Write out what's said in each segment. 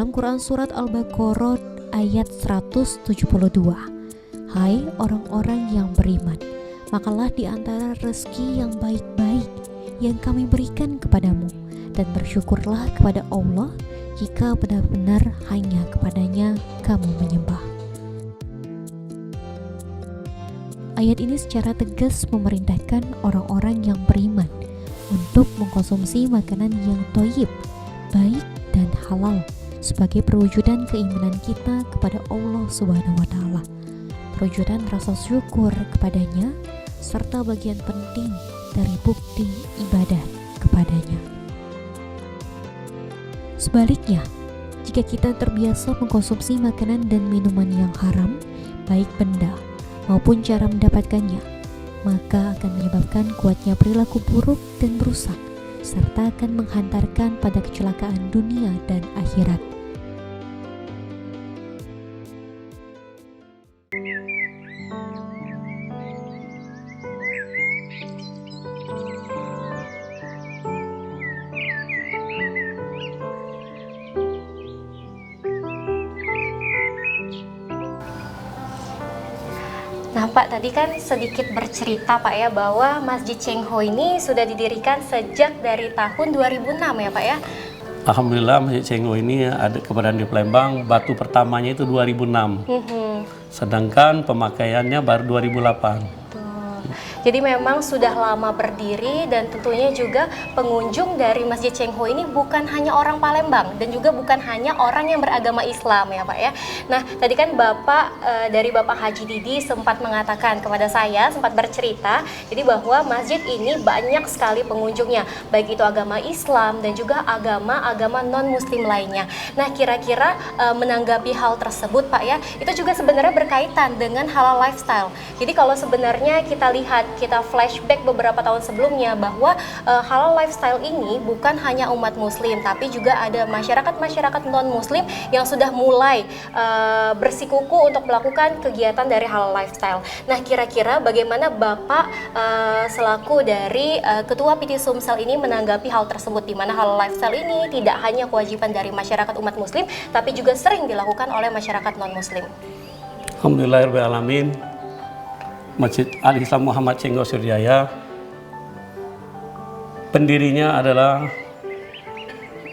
dalam Quran Surat Al-Baqarah ayat 172. Hai orang-orang yang beriman, makanlah di antara rezeki yang baik-baik yang kami berikan kepadamu, dan bersyukurlah kepada Allah jika benar-benar hanya kepadanya kamu menyembah. Ayat ini secara tegas memerintahkan orang-orang yang beriman untuk mengkonsumsi makanan yang thayyib, baik dan halal sebagai perwujudan keimanan kita kepada Allah Subhanahu wa taala, perwujudan rasa syukur kepadanya, serta bagian penting dari bukti ibadah kepadanya. Sebaliknya, jika kita terbiasa mengkonsumsi makanan dan minuman yang haram, baik benda maupun cara mendapatkannya, maka akan menyebabkan kuatnya perilaku buruk dan merusak, serta akan menghantarkan pada kecelakaan dunia dan akhirat. Nah Pak, tadi kan sedikit bercerita Pak ya bahwa Masjid Cheng Ho ini sudah didirikan sejak dari tahun 2006 ya Pak ya? Alhamdulillah Masjid Cheng Ho ini ada keberadaan di Palembang, batu pertamanya itu 2006. Sedangkan pemakaiannya baru 2008. Jadi memang sudah lama berdiri, dan tentunya juga pengunjung dari Masjid Cheng Ho ini bukan hanya orang Palembang dan juga bukan hanya orang yang beragama Islam ya Pak ya. Nah tadi kan Bapak dari Bapak Haji Didi sempat mengatakan kepada saya, sempat bercerita jadi bahwa masjid ini banyak sekali pengunjungnya, baik itu agama Islam dan juga agama-agama non-muslim lainnya. Nah kira-kira menanggapi hal tersebut Pak ya, itu juga sebenarnya berkaitan dengan halal lifestyle. Jadi kalau sebenarnya kita flashback beberapa tahun sebelumnya bahwa halal lifestyle ini bukan hanya umat muslim, tapi juga ada masyarakat non-muslim yang sudah mulai bersikuku untuk melakukan kegiatan dari halal lifestyle. Nah kira-kira bagaimana Bapak selaku dari Ketua PT Sumsel ini menanggapi hal tersebut, di mana halal lifestyle ini tidak hanya kewajiban dari masyarakat umat muslim, tapi juga sering dilakukan oleh masyarakat non-muslim? Alhamdulillahirrahmanirrahim. Masjid Al-Islam Muhammad Cheng Ho Sriwijaya, pendirinya adalah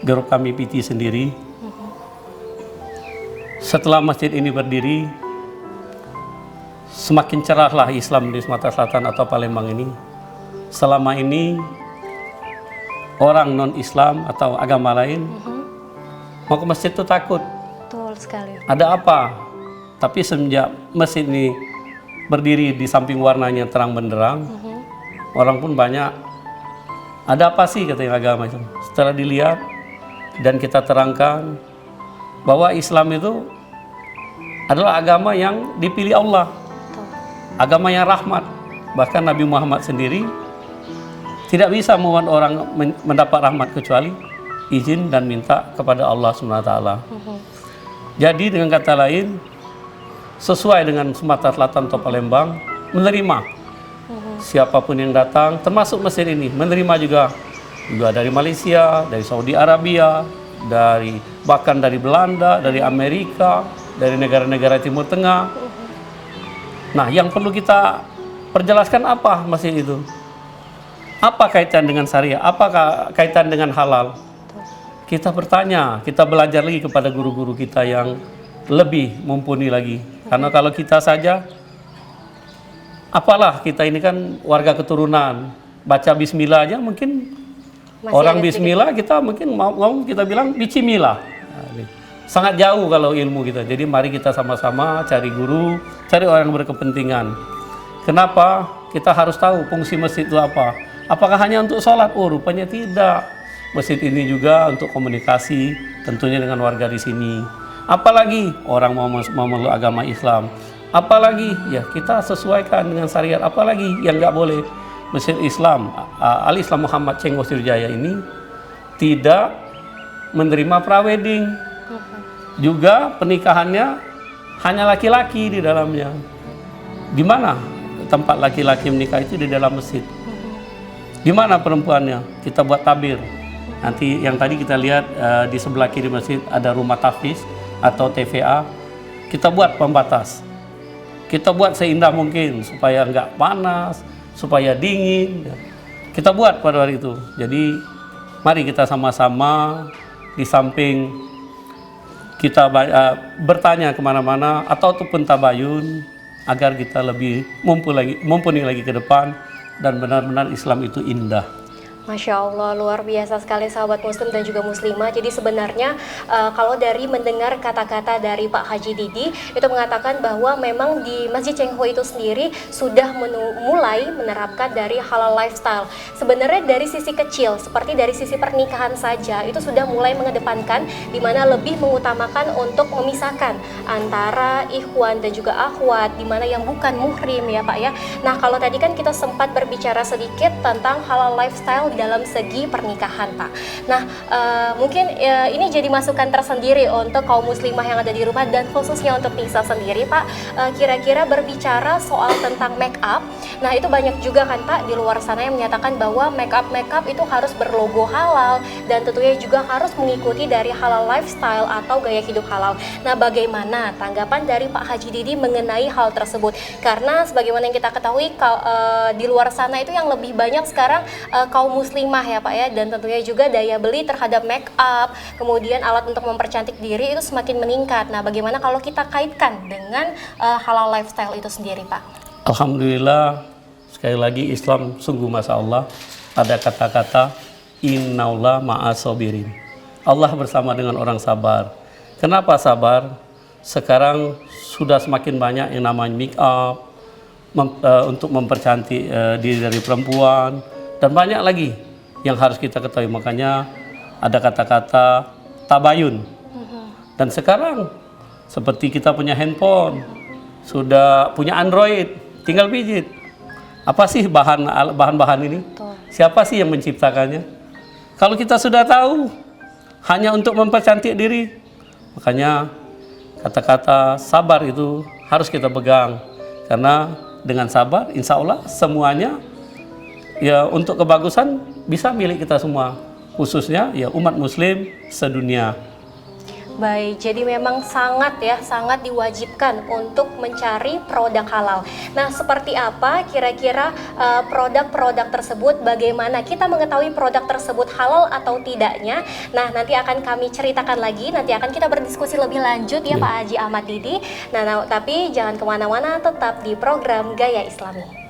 grup kami PT sendiri. Setelah masjid ini berdiri, semakin cerahlah Islam di Sumatera Selatan atau Palembang ini. Selama ini orang non-Islam atau agama lain mau ke masjid itu takut. Betul sekali. Ada apa? Tapi semenjak masjid ini berdiri di samping warnanya terang benderang, orang pun banyak. Ada apa sih katanya agama itu? Setelah dilihat dan kita terangkan bahwa Islam itu adalah agama yang dipilih Allah, agama yang rahmat. Bahkan Nabi Muhammad sendiri tidak bisa membuat orang mendapat rahmat kecuali izin dan minta kepada Allah SWT. Jadi dengan kata lain, sesuai dengan Sumatera Selatan atau Palembang, menerima siapapun yang datang, termasuk masjid ini, menerima juga dari Malaysia, dari Saudi Arabia, bahkan dari Belanda, dari Amerika, dari negara-negara Timur Tengah. Nah, yang perlu kita perjelaskan apa masjid itu? Apa kaitan dengan syariah? Apa kaitan dengan halal? Kita bertanya, kita belajar lagi kepada guru-guru kita yang lebih mumpuni lagi. Karena kalau kita saja, apalah kita ini kan warga keturunan, baca bismillah aja mungkin masih orang bismillah sedikit. Kita mungkin mau kita bilang bicimilah. Sangat jauh kalau ilmu kita. Jadi mari kita sama-sama cari guru, cari orang yang berkepentingan. Kenapa? Kita harus tahu fungsi masjid itu apa. Apakah hanya untuk sholat? Oh rupanya tidak. Masjid ini juga untuk komunikasi tentunya dengan warga di sini. Apalagi orang mau memeluk agama Islam, apalagi ya kita sesuaikan dengan syariat, apalagi yang nggak boleh. Masjid Islam Al-Islam Muhammad Cheng Ho Sriwijaya ini tidak menerima prawedding, juga pernikahannya hanya laki-laki di dalamnya. Di mana tempat laki-laki menikah itu? Di dalam masjid. Di mana perempuannya? Kita buat tabir. Nanti yang tadi kita lihat di sebelah kiri masjid ada rumah tahfiz atau TVA. Kita buat pembatas. Kita buat seindah mungkin supaya nggak panas, supaya dingin. Kita buat pada hari itu. Jadi mari kita sama-sama di samping kita bertanya kemana-mana ataupun tabayun agar kita lebih mumpuni lagi ke depan dan benar-benar Islam itu indah. Masya Allah, luar biasa sekali sahabat muslim dan juga muslimah. Jadi sebenarnya kalau dari mendengar kata-kata dari Pak Haji Didi itu mengatakan bahwa memang di Masjid Cheng Ho itu sendiri sudah mulai menerapkan dari halal lifestyle. Sebenarnya dari sisi kecil seperti dari sisi pernikahan saja itu sudah mulai mengedepankan, di mana lebih mengutamakan untuk memisahkan antara ikhwan dan juga akhwat, di mana yang bukan muhrim ya Pak ya. Nah kalau tadi kan kita sempat berbicara sedikit tentang halal lifestyle dalam segi pernikahan Pak. Nah mungkin ini jadi masukan tersendiri untuk kaum muslimah yang ada di rumah dan khususnya untuk Nisa sendiri Pak. Kira-kira berbicara soal tentang make up, nah itu banyak juga kan Pak di luar sana yang menyatakan bahwa make up itu harus berlogo halal dan tentunya juga harus mengikuti dari halal lifestyle atau gaya hidup halal. Nah bagaimana tanggapan dari Pak Haji Didi mengenai hal tersebut? Karena sebagaimana yang kita ketahui di luar sana itu yang lebih banyak sekarang kaum muslimah ya Pak ya, dan tentunya juga daya beli terhadap make up, kemudian alat untuk mempercantik diri itu semakin meningkat. Nah bagaimana kalau kita kaitkan dengan halal lifestyle itu sendiri Pak? Alhamdulillah, sekali lagi Islam sungguh Masya Allah, ada kata-kata innallaha ma'as sabirin. Allah bersama dengan orang sabar. Kenapa sabar? Sekarang sudah semakin banyak yang namanya make up untuk mempercantik diri dari perempuan, dan banyak lagi yang harus kita ketahui. Makanya ada kata-kata tabayun. Dan sekarang seperti kita punya handphone, sudah punya Android, tinggal pijit. Apa sih bahan-bahan ini? Siapa sih yang menciptakannya? Kalau kita sudah tahu, hanya untuk mempercantik diri. Makanya kata-kata sabar itu harus kita pegang. Karena dengan sabar, insya Allah semuanya ya untuk kebagusan bisa milik kita semua, khususnya ya umat muslim sedunia. Baik, jadi memang sangat diwajibkan untuk mencari produk halal. Nah, seperti apa kira-kira produk-produk tersebut, bagaimana kita mengetahui produk tersebut halal atau tidaknya? Nah, nanti akan kami ceritakan lagi, nanti akan kita berdiskusi lebih lanjut ya Pak Haji Ahmad Didi. Nah, tapi jangan kemana-mana, tetap di program Gaya Islami.